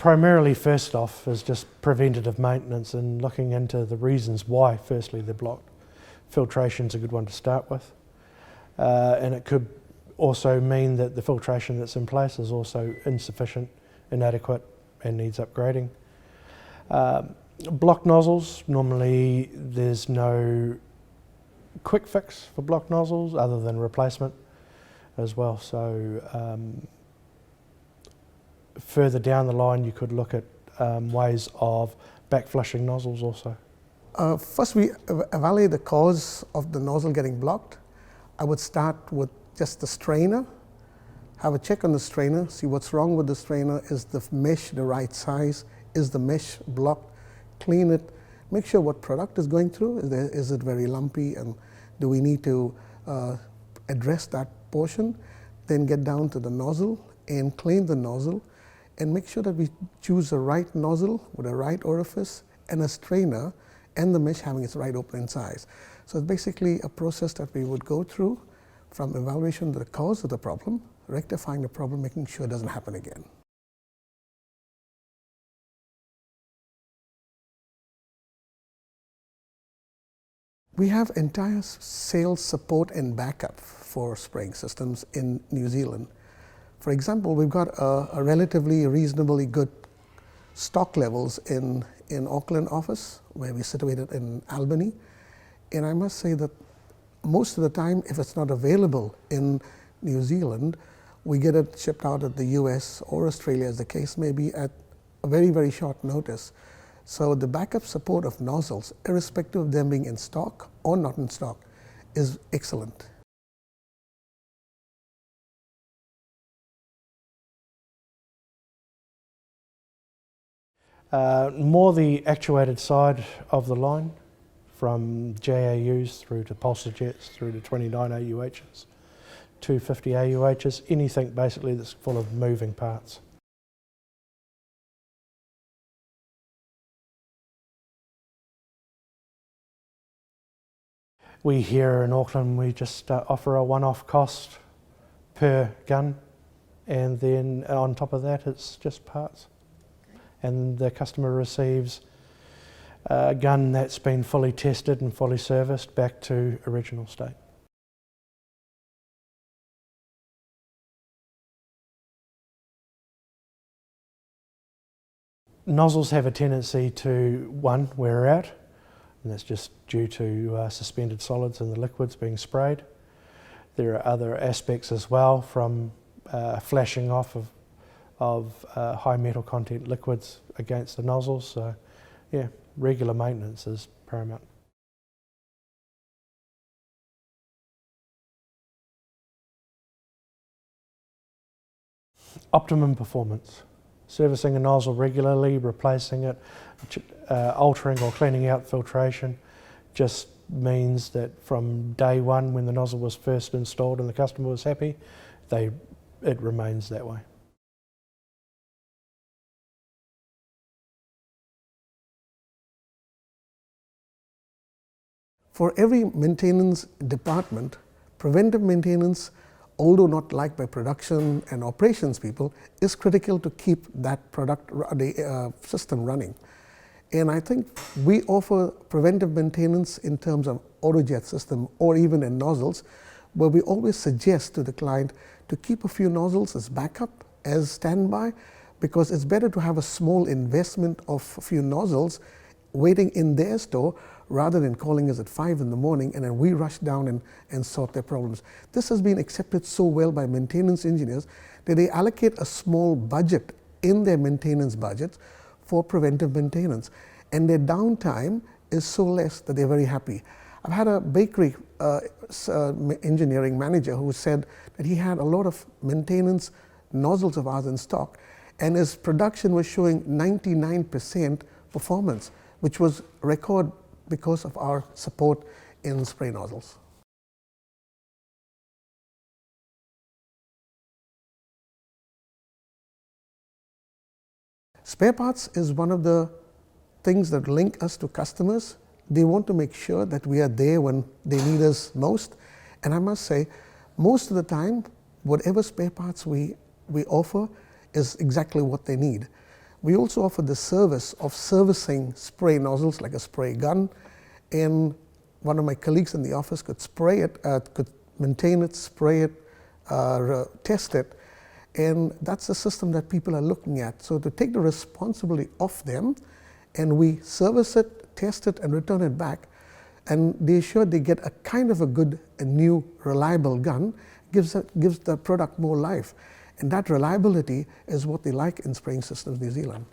Primarily, first off, is just preventative maintenance and looking into the reasons why, firstly, they're blocked. Filtration's a good one to start with. And it could also mean that the filtration that's in place is also insufficient, inadequate, and needs upgrading. Blocked nozzles, normally there's no quick fix for blocked nozzles other than replacement as well. So further down the line you could look at ways of back flushing nozzles also. First we evaluate the cause of the nozzle getting blocked. I would start with just the strainer, have a check on the strainer, see what's wrong with the strainer. Is the mesh the right size? Is the mesh blocked? Clean it, make sure what product is going through. Is it very lumpy, and do we need to address that portion? Then get down to the nozzle and clean the nozzle and make sure that we choose the right nozzle with the right orifice and a strainer and the mesh having its right opening size. So it's basically a process that we would go through from evaluation of the cause of the problem, rectifying the problem, making sure it doesn't happen again. We have entire sales support and backup for spraying systems in New Zealand. For example, we've got a relatively reasonably good stock levels in Auckland office, where we're situated in Albany. And I must say that most of the time, if it's not available in New Zealand, we get it shipped out at the US or Australia, as the case may be, at a very, very short notice. So the backup support of nozzles, irrespective of them being in stock or not in stock, is excellent. More the actuated side of the line, from JAUs through to pulsar jets through to 29 AUHs, 250 AUHs, anything basically that's full of moving parts. We here in Auckland, we just offer a one-off cost per gun, and then on top of that it's just parts. And the customer receives a gun that's been fully tested and fully serviced back to original state. Nozzles have a tendency to, one, wear out, and that's just due to suspended solids in the liquids being sprayed. There are other aspects as well, from flashing off of high metal content liquids against the nozzles. So yeah, regular maintenance is paramount. Optimum performance. Servicing a nozzle regularly, replacing it, altering or cleaning out filtration just means that from day one, when the nozzle was first installed and the customer was happy, it remains that way. For every maintenance department, preventive maintenance, although not liked by production and operations people, is critical to keep that system running. And I think we offer preventive maintenance in terms of autojet system or even in nozzles, where we always suggest to the client to keep a few nozzles as backup, as standby, because it's better to have a small investment of a few nozzles waiting in their store rather than calling us at 5 in the morning and then we rush down and sort their problems. This has been accepted so well by maintenance engineers that they allocate a small budget in their maintenance budgets for preventive maintenance. And their downtime is so less that they're very happy. I've had a bakery engineering manager who said that he had a lot of maintenance nozzles of ours in stock, and his production was showing 99% performance, which was record because of our support in spray nozzles. Spare parts is one of the things that link us to customers. They want to make sure that we are there when they need us most. And I must say, most of the time, whatever spare parts we offer is exactly what they need. We also offer the service of servicing spray nozzles like a spray gun, and one of my colleagues in the office could spray it, could maintain it, spray it, test it, and that's the system that people are looking at. So to take the responsibility off them, and we service it, test it, and return it back, and they ensure they get a kind of a good, a new, reliable gun, gives the product more life. And that reliability is what they like in Spraying Systems New Zealand.